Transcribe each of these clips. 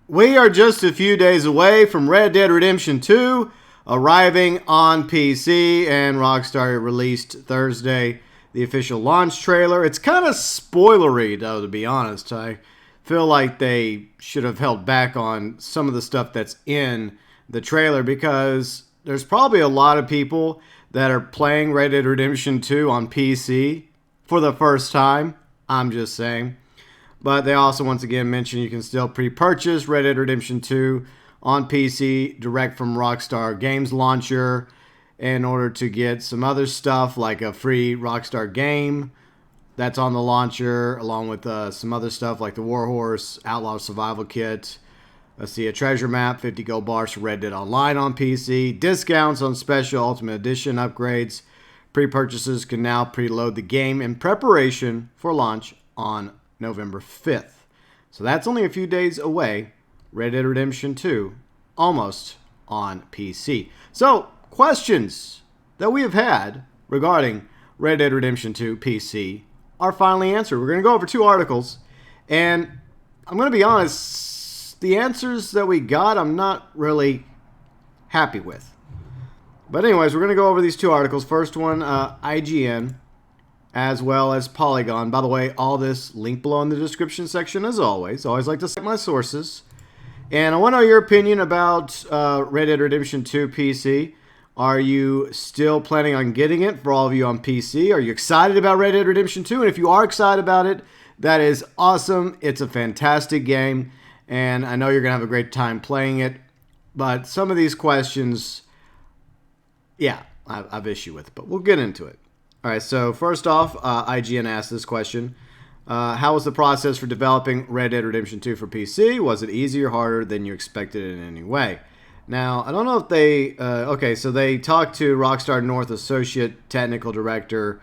We are just a few days away from Red Dead Redemption 2 arriving on PC, and Rockstar released Thursday the official launch trailer. It's kind of spoilery, though, to be honest. I feel like they should have held back on some of the stuff that's in the trailer because there's probably a lot of people that are playing Red Dead Redemption 2 on PC for the first time. I'm just saying. But they also, once again, mention you can still pre-purchase Red Dead Redemption 2 on PC direct from Rockstar Games Launcher in order to get some other stuff like a free Rockstar game that's on the launcher, along with some other stuff like the Warhorse Outlaw Survival Kit. Let's see, a treasure map, 50 gold bars for Red Dead Online on PC, discounts on special Ultimate Edition upgrades. Pre-purchasers can now preload the game in preparation for launch on November 5th. So that's only a few days away. Red Dead Redemption 2 almost on PC. So, questions that we have had regarding Red Dead Redemption 2 PC are finally answered. We're going to go over two articles, and I'm going to be honest, the answers that we got I'm not really happy with. But anyways, we're going to go over these two articles. First one, IGN, as well as Polygon. By the way, all this linked below in the description section as always. Always like to cite my sources. And I want to know your opinion about Red Dead Redemption 2 PC. Are you still planning on getting it for all of you on PC? Are you excited about Red Dead Redemption 2? And if you are excited about it, that is awesome. It's a fantastic game, and I know you're going to have a great time playing it. But some of these questions, yeah, I've issue with, but we'll get into it. All right, so first off, IGN asked this question. How was the process for developing Red Dead Redemption 2 for PC? Was it easier or harder than you expected in any way? Now, I don't know if they... okay, so they talked to Rockstar North Associate Technical Director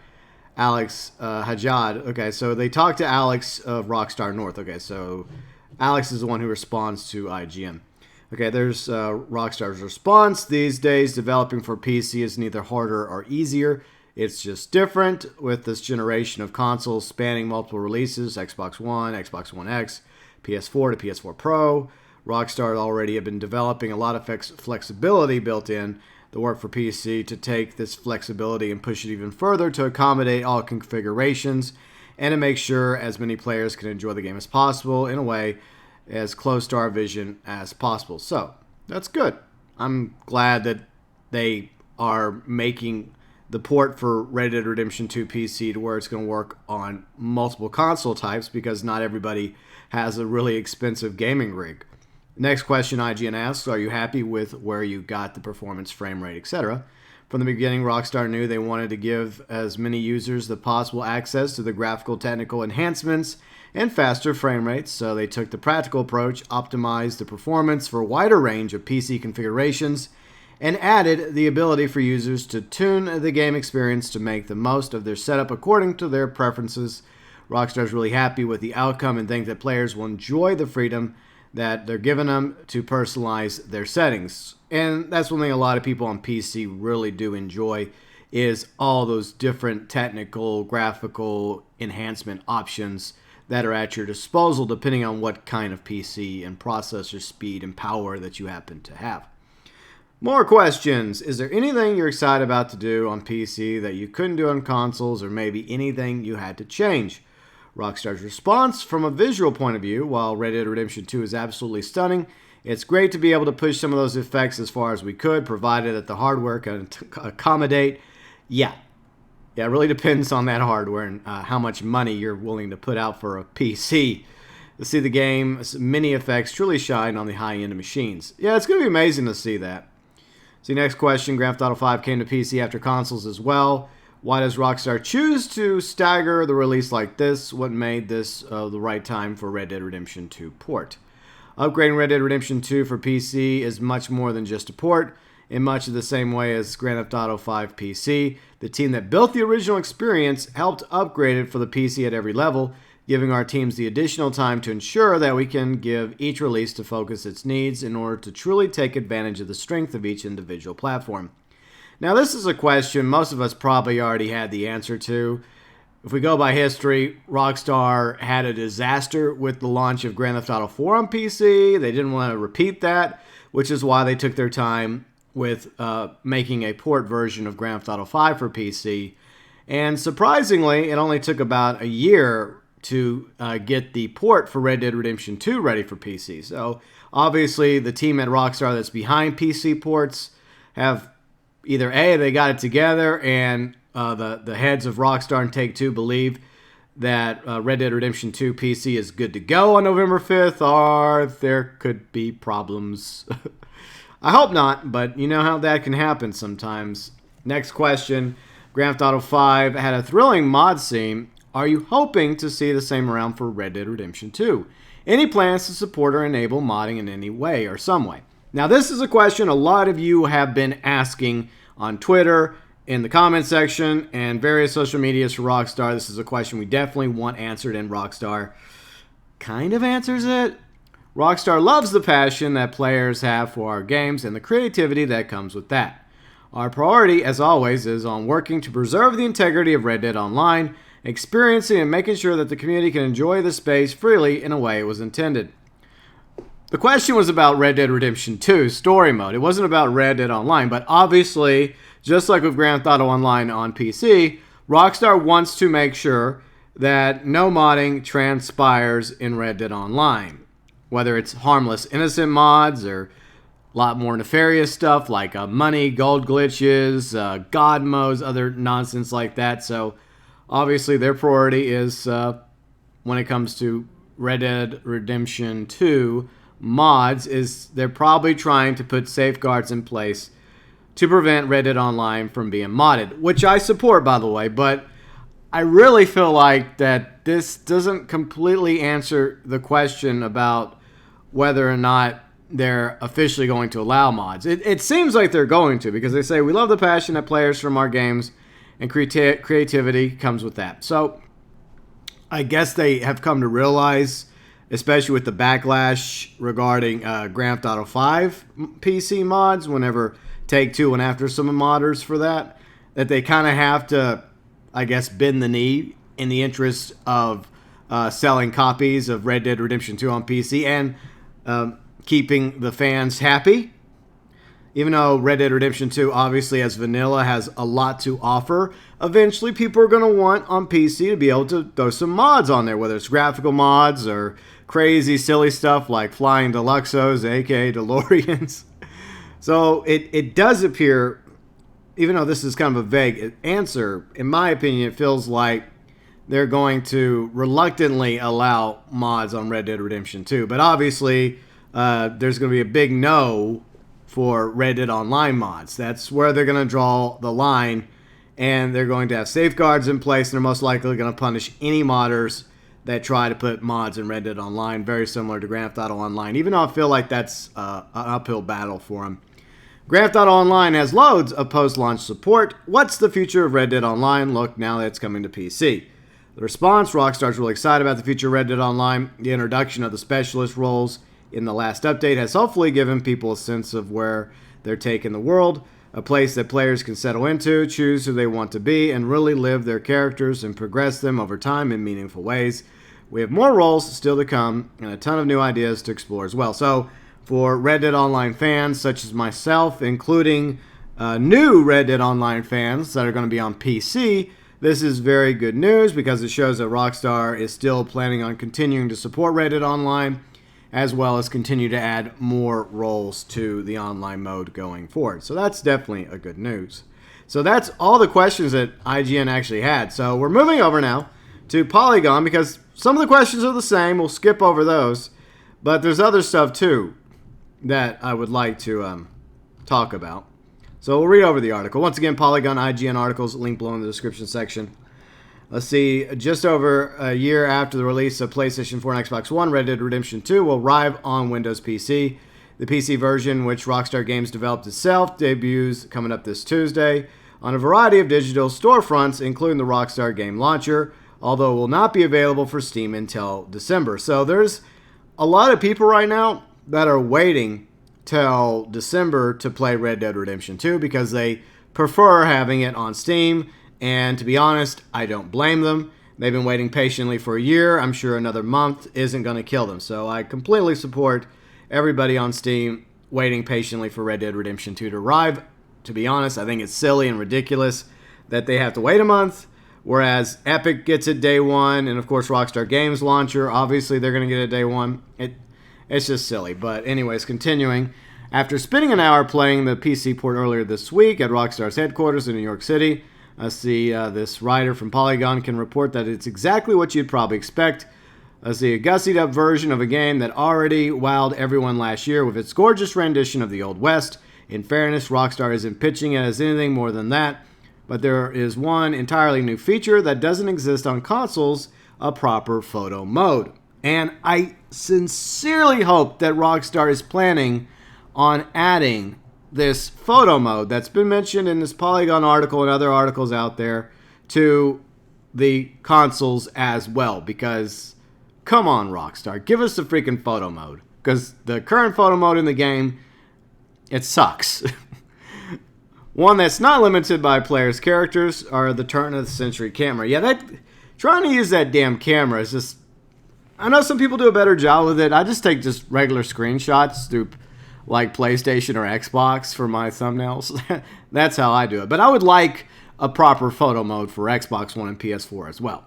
Alex Hajjad. Okay, so they talked to Alex of Rockstar North. Okay, so Alex is the one who responds to IGN. Okay, there's Rockstar's response. These days, developing for PC is neither harder or easier. It's just different with this generation of consoles spanning multiple releases, Xbox One, Xbox One X, PS4 to PS4 Pro. Rockstar already have been developing a lot of flexibility built in the work for PC to take this flexibility and push it even further to accommodate all configurations and to make sure as many players can enjoy the game as possible in a way as close to our vision as possible. So, that's good. I'm glad that they are making the port for Red Dead Redemption 2 PC to where it's going to work on multiple console types because not everybody has a really expensive gaming rig. Next question IGN asks, are you happy with where you got the performance, frame rate, etc.? From the beginning, Rockstar knew they wanted to give as many users the possible access to the graphical technical enhancements and faster frame rates, so they took the practical approach, optimized the performance for a wider range of PC configurations, and added the ability for users to tune the game experience to make the most of their setup according to their preferences. Rockstar is really happy with the outcome and think that players will enjoy the freedom that they're giving them to personalize their settings. And that's one thing a lot of people on PC really do enjoy is all those different technical, graphical enhancement options that are at your disposal depending on what kind of PC and processor speed and power that you happen to have. More questions. Is there anything you're excited about to do on PC that you couldn't do on consoles, or maybe anything you had to change? Rockstar's response, from a visual point of view, while Red Dead Redemption 2 is absolutely stunning, it's great to be able to push some of those effects as far as we could, provided that the hardware can accommodate. Yeah, it really depends on that hardware and how much money you're willing to put out for a PC. To see the game, many effects truly shine on the high-end machines. Yeah, it's going to be amazing to see that. See, next question. Grand Theft Auto 5 came to PC after consoles as well. Why does Rockstar choose to stagger the release like this? What made this the right time for Red Dead Redemption 2 port? Upgrading Red Dead Redemption 2 for PC is much more than just a port. In much of the same way as Grand Theft Auto 5 PC, the team that built the original experience helped upgrade it for the PC at every level, giving our teams the additional time to ensure that we can give each release to focus its needs in order to truly take advantage of the strength of each individual platform. Now, this is a question most of us probably already had the answer to. if we go by history, Rockstar had a disaster with the launch of Grand Theft Auto 4 on PC. They didn't want to repeat that, which is why they took their time with making a port version of Grand Theft Auto 5 for PC. And surprisingly, it only took about a year to get the port for Red Dead Redemption 2 ready for PC. So obviously the team at Rockstar that's behind PC ports have either A, they got it together, and the heads of Rockstar and Take-Two believe that Red Dead Redemption 2 PC is good to go on November 5th, or there could be problems. I hope not, but you know how that can happen sometimes. Next question. Grand Theft Auto 5 had a thrilling mod scene. Are you hoping to see the same around for Red Dead Redemption 2? Any plans to support or enable modding in any way or some way? Now, this is a question a lot of you have been asking on Twitter, in the comment section, and various social medias for Rockstar. This is a question we definitely want answered, and Rockstar kind of answers it. Rockstar loves the passion that players have for our games and the creativity that comes with that. Our priority, as always, is on working to preserve the integrity of Red Dead Online, experiencing and making sure that the community can enjoy the space freely in a way it was intended. The question was about Red Dead Redemption 2 story mode. It wasn't about Red Dead Online, but obviously, just like with Grand Theft Auto Online on PC, Rockstar wants to make sure that no modding transpires in Red Dead Online. Whether it's harmless, innocent mods or a lot more nefarious stuff like money, gold glitches, god modes, other nonsense like that. So obviously their priority is, when it comes to Red Dead Redemption 2 mods, is they're probably trying to put safeguards in place to prevent Red Dead Online from being modded, which I support, by the way, but I really feel like that this doesn't completely answer the question about whether or not they're officially going to allow mods. It seems like they're going to, because they say, we love the passion that players from our games, and creativity comes with that. So I guess they have come to realize, especially with the backlash regarding Grand Theft Auto 5 PC mods, whenever Take-Two went after some modders for that they kind of have to, I guess, bend the knee in the interest of selling copies of Red Dead Redemption 2 on PC and keeping the fans happy. Even though Red Dead Redemption 2, obviously, as vanilla, has a lot to offer, eventually people are going to want on PC to be able to throw some mods on there, whether it's graphical mods or crazy, silly stuff like flying Deluxos, aka DeLoreans. So it does appear, even though this is kind of a vague answer, in my opinion, it feels like they're going to reluctantly allow mods on Red Dead Redemption 2. But obviously, there's going to be a big no for Red Dead Online mods. That's where they're going to draw the line, and they're going to have safeguards in place, and they're most likely going to punish any modders that try to put mods in Red Dead Online, very similar to Grand Theft Auto Online, even though I feel like that's an uphill battle for them. Grand Theft Auto Online has loads of post-launch support. What's the future of Red Dead Online look now that it's coming to PC? The response, Rockstar's really excited about the future of Red Dead Online. The introduction of the specialist roles in the last update has hopefully given people a sense of where they're taking the world, a place that players can settle into, choose who they want to be, and really live their characters and progress them over time in meaningful ways. We have more roles still to come and a ton of new ideas to explore as well. So for Red Dead Online fans such as myself, including new Red Dead Online fans that are going to be on PC, this is very good news because it shows that Rockstar is still planning on continuing to support Red Dead Online, as well as continue to add more roles to the online mode going forward. So that's definitely a good news. So that's all the questions that IGN actually had. So we're moving over now to Polygon because some of the questions are the same. We'll skip over those. But there's other stuff too that I would like to talk about. So we'll read over the article. Once again, Polygon IGN articles, link below in the description section. Let's see, just over a year after the release of PlayStation 4 and Xbox One, Red Dead Redemption 2 will arrive on Windows PC. The PC version, which Rockstar Games developed itself, debuts coming up this Tuesday on a variety of digital storefronts, including the Rockstar Game Launcher, although it will not be available for Steam until December. So there's a lot of people right now that are waiting till December to play Red Dead Redemption 2 because they prefer having it on Steam And to be honest, I don't blame them. They've been waiting patiently for a year. I'm sure another month isn't going to kill them. So I completely support everybody on Steam waiting patiently for Red Dead Redemption 2 to arrive. To be honest, I think it's silly and ridiculous that they have to wait a month, whereas Epic gets it day one, and of course Rockstar Games Launcher, obviously they're going to get it day one. It's just silly. But anyways, continuing. After spending an hour playing the PC port earlier this week at Rockstar's headquarters in New York City, this writer from Polygon can report that it's exactly what you'd probably expect. A gussied up version of a game that already wowed everyone last year with its gorgeous rendition of the Old West. In fairness, Rockstar isn't pitching it as anything more than that, but there is one entirely new feature that doesn't exist on consoles, a proper photo mode. And I sincerely hope that Rockstar is planning on adding this photo mode that's been mentioned in this Polygon article and other articles out there to the consoles as well. Because, come on, Rockstar, give us the freaking photo mode. Because the current photo mode in the game, it sucks. One that's not limited by players' characters are the turn-of-the-century camera. Yeah, trying to use that damn camera is just... I know some people do a better job with it. I just take just regular screenshots through like PlayStation or Xbox for my thumbnails. That's how I do it. But I would like a proper photo mode for Xbox One and PS4 as well.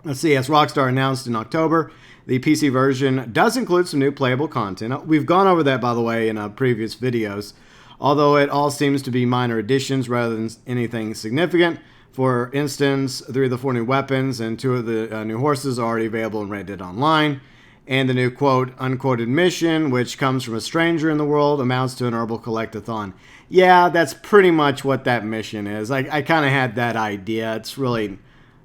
Let's see, as Rockstar announced in October, the PC version does include some new playable content. We've gone over that, by the way, in previous videos, although it all seems to be minor additions rather than anything significant. For instance, 3 of the 4 new weapons and 2 of the new horses are already available in Red Dead Online. And the new, quote, unquoted mission, which comes from a stranger in the world, amounts to an herbal collect-a-thon. Yeah, that's pretty much what that mission is. I kind of had that idea. It's really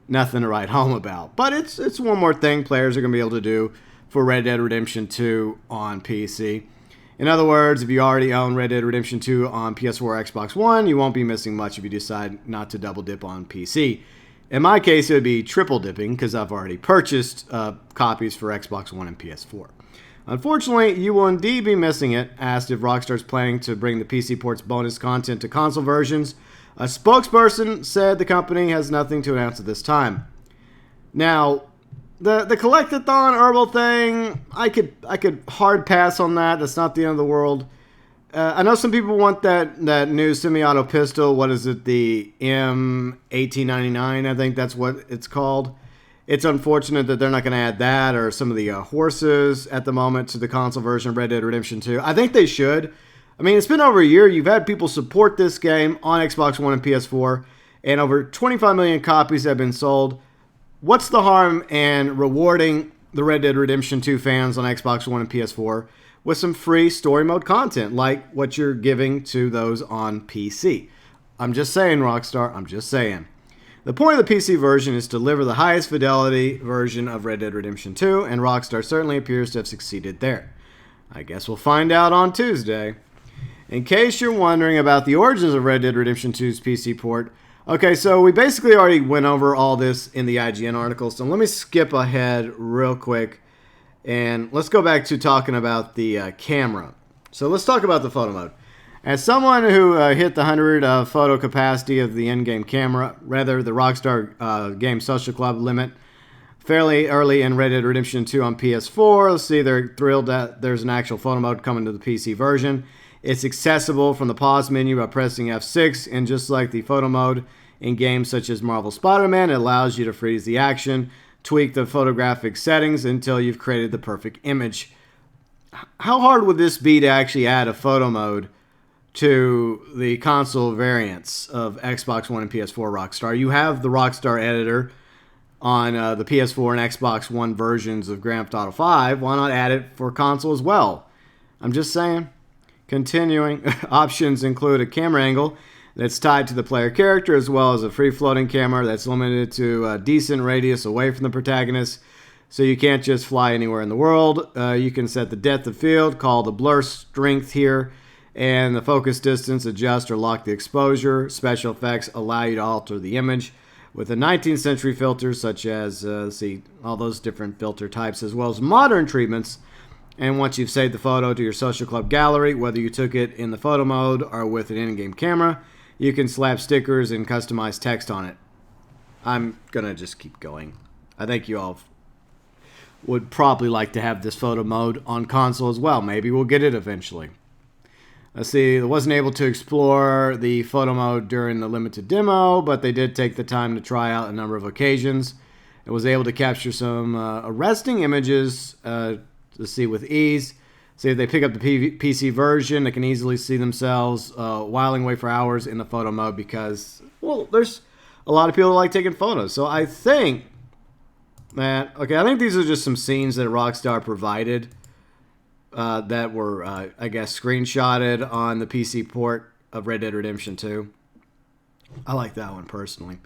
nothing to write home about. But it's one more thing players are going to be able to do for Red Dead Redemption 2 on PC. In other words, if you already own Red Dead Redemption 2 on PS4 or Xbox One, you won't be missing much if you decide not to double dip on PC. In my case, it would be triple dipping because I've already purchased copies for Xbox One and PS4. Unfortunately, you will indeed be missing it. Asked if Rockstar is planning to bring the PC port's bonus content to console versions, a spokesperson said the company has nothing to announce at this time. Now, the collect-a-thon herbal thing, I could hard pass on that. That's not the end of the world. I know some people want that new semi-auto pistol. What is it? The M1899, I think that's what it's called. It's unfortunate that they're not going to add that or some of the horses at the moment to the console version of Red Dead Redemption 2. I think they should. I mean, it's been over a year. You've had people support this game on Xbox One and PS4, and over 25 million copies have been sold. What's the harm in rewarding the Red Dead Redemption 2 fans on Xbox One and PS4 with some free story mode content like what you're giving to those on PC? I'm just saying, Rockstar, I'm just saying. The point of the PC version is to deliver the highest fidelity version of Red Dead Redemption 2, and Rockstar certainly appears to have succeeded there. I guess we'll find out on Tuesday. In case you're wondering about the origins of Red Dead Redemption 2's PC port, okay, so we basically already went over all this in the IGN article, so let me skip ahead real quick. And let's go back to talking about the camera. So let's talk about the photo mode. As someone who hit the 100 photo capacity of the in-game camera, rather the Rockstar Game Social Club limit, fairly early in Red Dead Redemption 2 on PS4, let's see, they're thrilled that there's an actual photo mode coming to the PC version. It's accessible from the pause menu by pressing F6, and just like the photo mode in games such as Marvel Spider-Man, it allows you to freeze the action, tweak the photographic settings until you've created the perfect image. How hard would this be to actually add a photo mode to the console variants of Xbox One and PS4 Rockstar? You have the Rockstar editor on the PS4 and Xbox One versions of Grand Theft Auto 5. Why not add it for console as well? I'm just saying. Continuing, options include a camera angle that's tied to the player character, as well as a free-floating camera that's limited to a decent radius away from the protagonist, so you can't just fly anywhere in the world. You can set the depth of field, call the blur strength here, and the focus distance, adjust or lock the exposure. Special effects allow you to alter the image with a 19th century filters, such as, all those different filter types, as well as modern treatments. And once you've saved the photo to your social club gallery, whether you took it in the photo mode or with an in-game camera, You can slap stickers and customize text on it. I'm going to just keep going. I think you all would probably like to have this photo mode on console as well. Maybe we'll get it eventually. Let's see, I wasn't able to explore the photo mode during the limited demo, but they did take the time to try out a number of occasions. It was able to capture some arresting images, let's see, with ease. See, if they pick up the PC version, they can easily see themselves whiling away for hours in the photo mode because, well, there's a lot of people that like taking photos. So I think that, okay, I think these are just some scenes that Rockstar provided that were, I guess, screenshotted on the PC port of Red Dead Redemption 2. I like that one personally.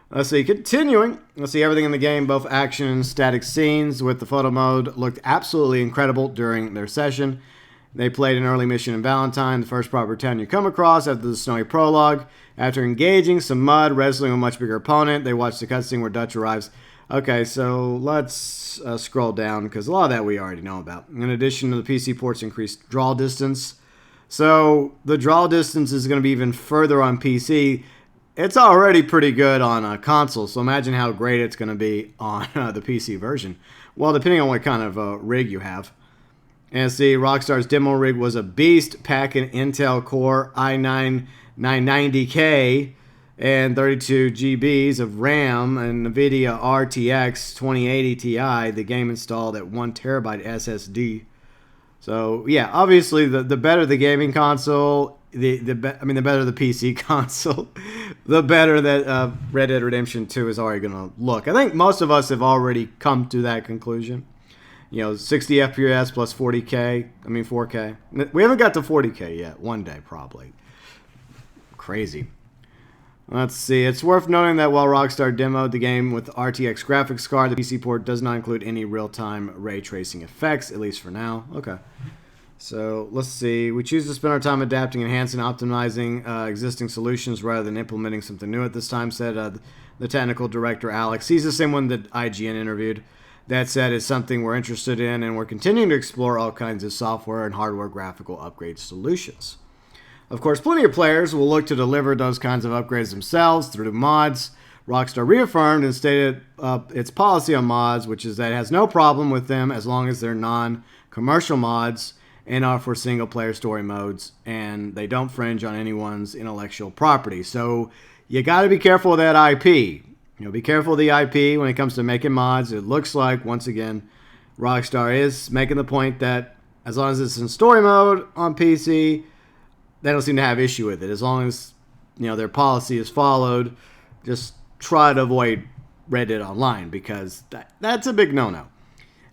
Let's see, continuing. Let's see, everything in the game, both action and static scenes with the photo mode, looked absolutely incredible during their session. They played an early mission in Valentine, the first proper town you come across after the snowy prologue. After engaging some mud, wrestling a much bigger opponent, they watched the cutscene where Dutch arrives. Okay, so let's scroll down, because a lot of that we already know about. In addition to the PC port's increased draw distance. So the draw distance is going to be even further on PC. It's already pretty good on a console, so imagine how great it's going to be on the PC version. Well, depending on what kind of rig you have. And see, Rockstar's demo rig was a beast, packing Intel Core i9 990K and 32 GBs of RAM and NVIDIA RTX 2080 Ti. The game installed at 1 terabyte SSD. So yeah, obviously the better the gaming console, the better the PC console, the better that Red Dead Redemption 2 is already going to look. I think most of us have already come to that conclusion. You know, 60 FPS plus 4K. We haven't got to 40K yet. One day, probably. Crazy. Let's see. It's worth noting that while Rockstar demoed the game with RTX graphics card, the PC port does not include any real-time ray tracing effects, at least for now. Okay. So, let's see. We choose to spend our time adapting, enhancing, optimizing existing solutions rather than implementing something new at this time, said the technical director, Alex. He's the same one that IGN interviewed. That said, it's something we're interested in, and we're continuing to explore all kinds of software and hardware graphical upgrade solutions. Of course, plenty of players will look to deliver those kinds of upgrades themselves through mods. Rockstar reaffirmed and stated its policy on mods, which is that it has no problem with them as long as they're non-commercial mods and are for single-player story modes, and they don't fringe on anyone's intellectual property. So you got to be careful of that IP. You know, be careful of the IP when it comes to making mods. It looks like, once again, Rockstar is making the point that as long as it's in story mode on PC, they don't seem to have issue with it. As long as, you know, their policy is followed, just try to avoid Red Dead Online, because that's a big no-no.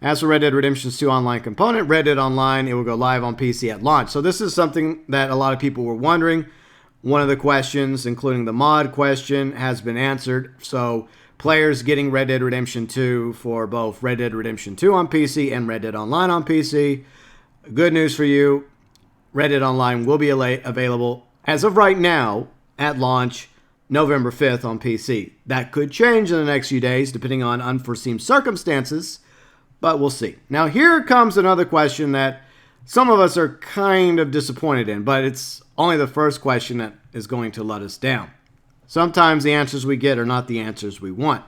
As for Red Dead Redemption 2 online component, Red Dead Online, it will go live on PC at launch. So this is something that a lot of people were wondering. One of the questions, including the mod question, has been answered. So players getting Red Dead Redemption 2 for both Red Dead Redemption 2 on PC and Red Dead Online on PC. Good news for you. Red Dead Online will be available, as of right now, at launch, November 5th on PC. That could change in the next few days, depending on unforeseen circumstances, but we'll see. Now, here comes another question that some of us are kind of disappointed in, but it's only the first question that is going to let us down. Sometimes the answers we get are not the answers we want.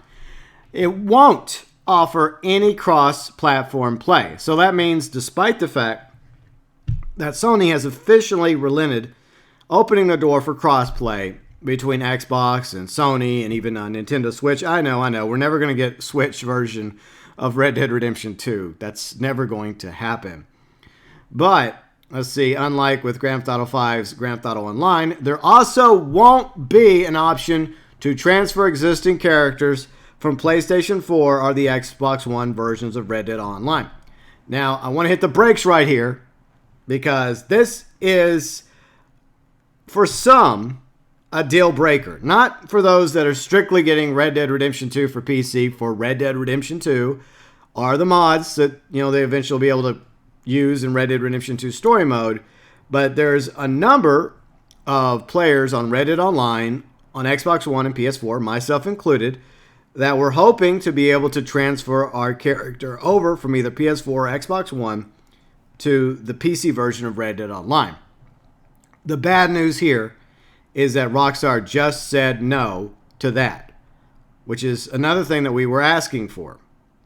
It won't offer any cross-platform play. So that means, despite the fact that Sony has officially relented, opening the door for cross-play between Xbox and Sony and even Nintendo Switch. I know. We're never going to get Switch version of Red Dead Redemption 2. That's never going to happen. But, let's see, unlike with Grand Theft Auto 5's Grand Theft Auto Online, there also won't be an option to transfer existing characters from PlayStation 4 or the Xbox One versions of Red Dead Online. Now, I want to hit the brakes right here, because this is, for some, a deal breaker. Not for those that are strictly getting Red Dead Redemption 2 for PC for Red Dead Redemption 2, or the mods that, you know, they eventually will be able to use in Red Dead Redemption 2 story mode. But there's a number of players on Red Dead Online, on Xbox One and PS4, myself included, that were hoping to be able to transfer our character over from either PS4 or Xbox One to the PC version of Red Dead Online. The bad news here is that Rockstar just said no to that, which is another thing that we were asking for.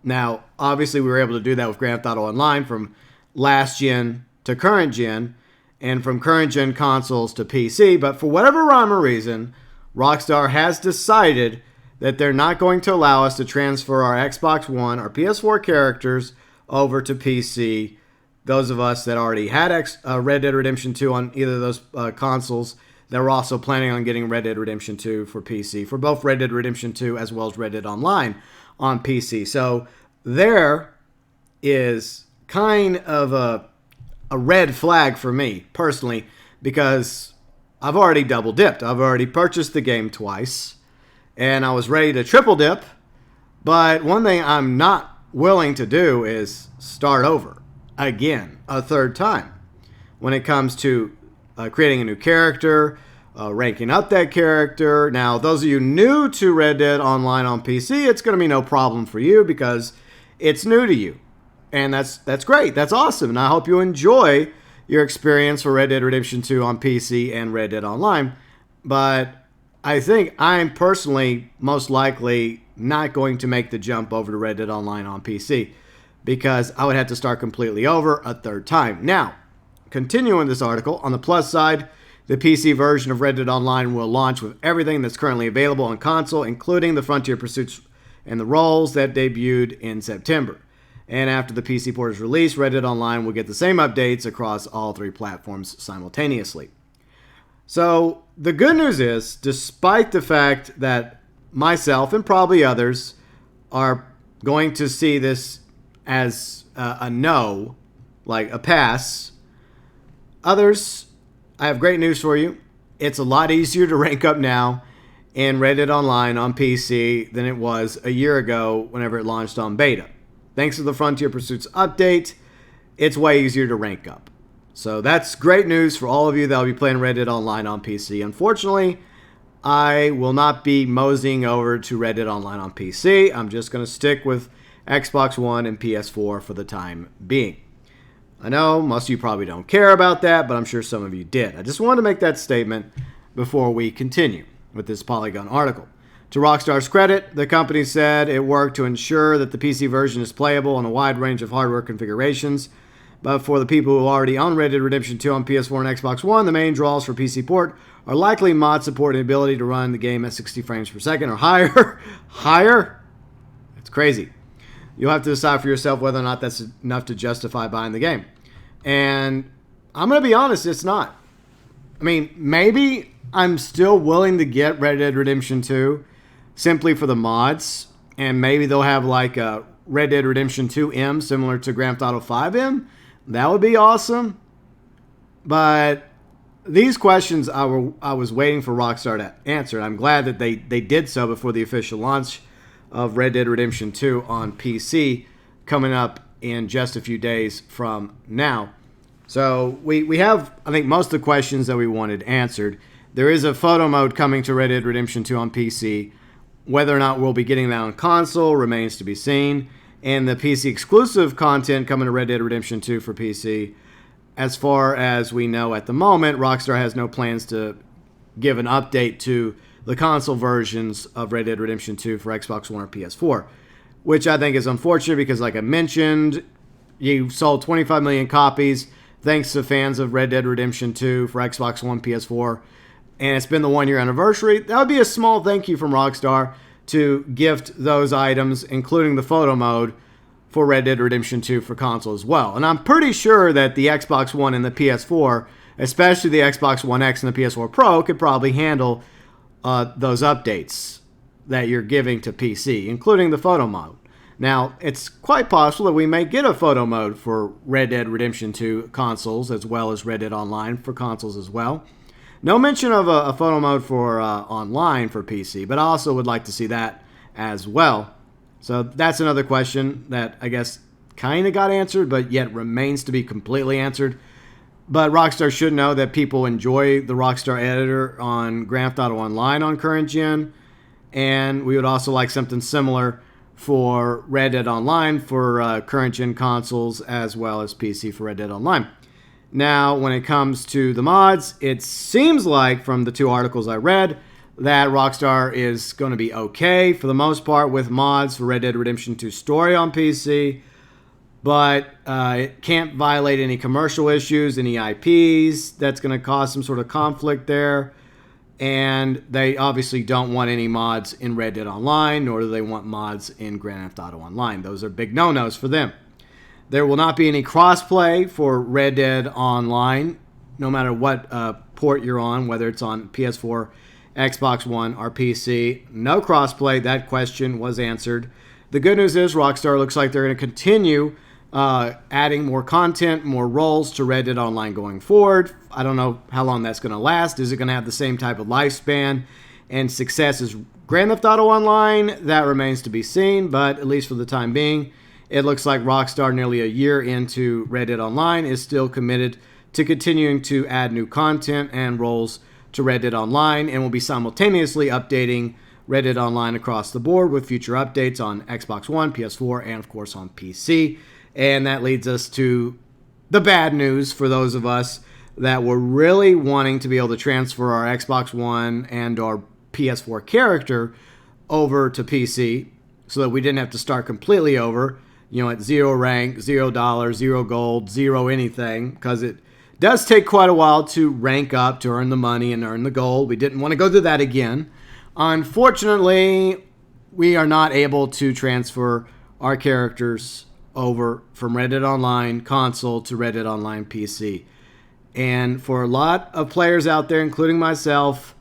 Now, obviously, we were able to do that with Grand Theft Auto Online from last gen to current gen, and from current gen consoles to PC, but for whatever rhyme or reason, Rockstar has decided that they're not going to allow us to transfer our Xbox One or PS4 characters over to PC. Those of us that already had Red Dead Redemption 2 on either of those consoles, that were also planning on getting Red Dead Redemption 2 for PC, for both Red Dead Redemption 2 as well as Red Dead Online on PC. So there is kind of a red flag for me personally, because I've already double dipped. I've already purchased the game twice, and I was ready to triple dip. But one thing I'm not willing to do is start over again a third time when it comes to creating a new character, ranking up that character. Now, those of you new to Red Dead Online on PC, it's going to be no problem for you because it's new to you. And that's great. That's awesome. And I hope you enjoy your experience for Red Dead Redemption 2 on PC and Red Dead Online. But I think I'm personally most likely not going to make the jump over to Red Dead Online on PC because I would have to start completely over a third time. Now, continuing this article, on the plus side, the PC version of Red Dead Online will launch with everything that's currently available on console, including the Frontier Pursuits and the roles that debuted in September. And after the PC port is released, Red Dead Online will get the same updates across all three platforms simultaneously. So the good news is, despite the fact that myself and probably others are going to see this as a no, like a pass, others, I have great news for you. It's a lot easier to rank up now in Red Dead Online on PC than it was a year ago whenever it launched on beta. Thanks to the Frontier Pursuits update, it's way easier to rank up. So that's great news for all of you that will be playing Red Dead Online on PC. Unfortunately, I will not be moseying over to Red Dead Online on PC. I'm just going to stick with Xbox One and PS4 for the time being. I know most of you probably don't care about that, but I'm sure some of you did. I just wanted to make that statement before we continue with this Polygon article. To Rockstar's credit, the company said it worked to ensure that the PC version is playable on a wide range of hardware configurations. But for the people who already own Red Dead Redemption 2 on PS4 and Xbox One, the main draws for PC port are likely mod support and ability to run the game at 60 frames per second or higher. Higher? It's crazy. You'll have to decide for yourself whether or not that's enough to justify buying the game. And I'm going to be honest, it's not. I mean, maybe I'm still willing to get Red Dead Redemption 2 simply for the mods, and maybe they'll have like a Red Dead Redemption 2M similar to Grand Theft Auto 5M. That would be awesome. But these questions I was waiting for Rockstar to answer, and I'm glad that they did so before the official launch of Red Dead Redemption 2 on PC coming up in just a few days from now. So we have, I think, most of the questions that we wanted answered. There is a photo mode coming to Red Dead Redemption 2 on PC. Whether or not we'll be getting that on console remains to be seen. And the PC exclusive content coming to Red Dead Redemption 2 for PC, as far as we know at the moment, Rockstar has no plans to give an update to the console versions of Red Dead Redemption 2 for Xbox One or PS4, which I think is unfortunate because, like I mentioned, you sold 25 million copies thanks to fans of Red Dead Redemption 2 for Xbox One, PS4, and it's been the 1-year anniversary. That would be a small thank you from Rockstar to gift those items, including the photo mode, for Red Dead Redemption 2 for console as well. And I'm pretty sure that the Xbox One and the PS4, especially the Xbox One X and the PS4 Pro, could probably handle those updates that you're giving to PC, including the photo mode. Now, it's quite possible that we may get a photo mode for Red Dead Redemption 2 consoles, as well as Red Dead Online for consoles as well. No mention of a photo mode for online for PC, but I also would like to see that as well. So that's another question that I guess kind of got answered, but yet remains to be completely answered. But Rockstar should know that people enjoy the Rockstar editor on Grand Theft Auto Online on current gen, and we would also like something similar for Red Dead Online for current gen consoles, as well as PC for Red Dead Online. Now, when it comes to the mods, it seems like from the 2 articles I read that Rockstar is going to be okay for the most part with mods for Red Dead Redemption 2 Story on PC, but it can't violate any commercial issues, any IPs. That's going to cause some sort of conflict there. And they obviously don't want any mods in Red Dead Online, nor do they want mods in Grand Theft Auto Online. Those are big no-nos for them. There will not be any crossplay for Red Dead Online, no matter what port you're on, whether it's on PS4, Xbox One, or PC. No crossplay. That question was answered. The good news is Rockstar looks like they're going to continue adding more content, more roles to Red Dead Online going forward. I don't know how long that's going to last. Is it going to have the same type of lifespan and success as Grand Theft Auto Online? That remains to be seen, but at least for the time being, it looks like Rockstar, nearly a year into Red Dead Online, is still committed to continuing to add new content and roles to Red Dead Online, and will be simultaneously updating Red Dead Online across the board with future updates on Xbox One, PS4, and of course on PC. And that leads us to the bad news for those of us that were really wanting to be able to transfer our Xbox One and our PS4 character over to PC so that we didn't have to start completely over, at 0 rank, $0, 0 gold, 0 anything, because it does take quite a while to rank up, to earn the money and earn the gold. We didn't want to go through that again. Unfortunately, we are not able to transfer our characters over from Red Dead Online console to Red Dead Online PC. And for a lot of players out there, including myself,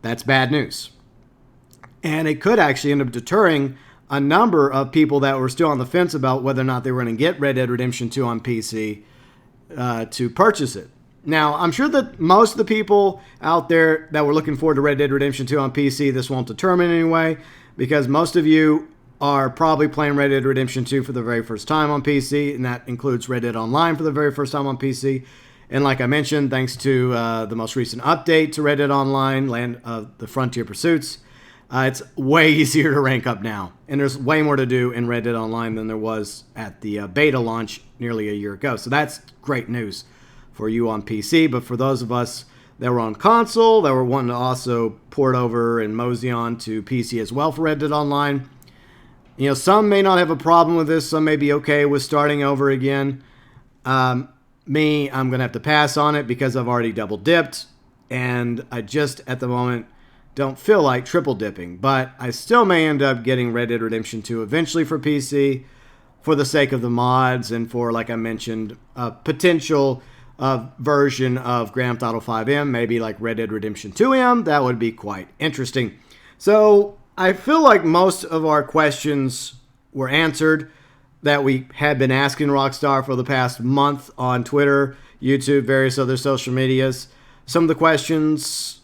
that's bad news. And it could actually end up deterring a number of people that were still on the fence about whether or not they were going to get Red Dead Redemption 2 on PC to purchase it. Now, I'm sure that most of the people out there that were looking forward to Red Dead Redemption 2 on PC, this won't determine anyway, because most of you are probably playing Red Dead Redemption 2 for the very first time on PC, and that includes Red Dead Online for the very first time on PC. And like I mentioned, thanks to the most recent update to Red Dead Online, Land of the Frontier Pursuits, it's way easier to rank up now. And there's way more to do in Red Dead Online than there was at the beta launch nearly a year ago. So that's great news for you on PC. But for those of us that were on console, that were wanting to also port over and mosey on to PC as well for Red Dead Online, some may not have a problem with this. Some may be okay with starting over again. Me, I'm going to have to pass on it because I've already double dipped. And I just, at the moment, don't feel like triple dipping. But I still may end up getting Red Dead Redemption 2 eventually for PC for the sake of the mods and for, like I mentioned, a potential version of Grand Theft Auto 5M, maybe like Red Dead Redemption 2M. That would be quite interesting. So I feel like most of our questions were answered that we had been asking Rockstar for the past month on Twitter, YouTube, various other social medias. Some of the questions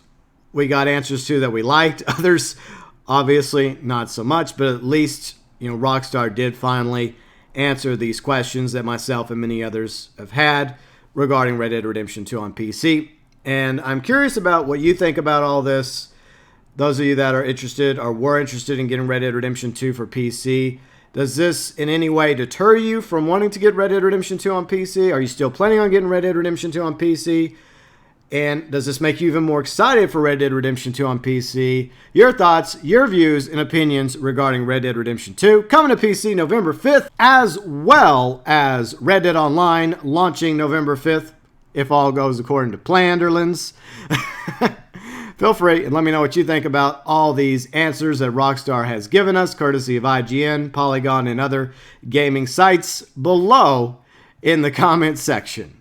we got answers to that we liked. Others, obviously, not so much. But at least, Rockstar did finally answer these questions that myself and many others have had regarding Red Dead Redemption 2 on PC. And I'm curious about what you think about all this. Those of you that are interested or were interested in getting Red Dead Redemption 2 for PC, does this in any way deter you from wanting to get Red Dead Redemption 2 on PC? Are you still planning on getting Red Dead Redemption 2 on PC? And does this make you even more excited for Red Dead Redemption 2 on PC? Your thoughts, your views, and opinions regarding Red Dead Redemption 2 coming to PC November 5th, as well as Red Dead Online launching November 5th, if all goes according to Planderlands. Feel free and let me know what you think about all these answers that Rockstar has given us, courtesy of IGN, Polygon, and other gaming sites below in the comments section.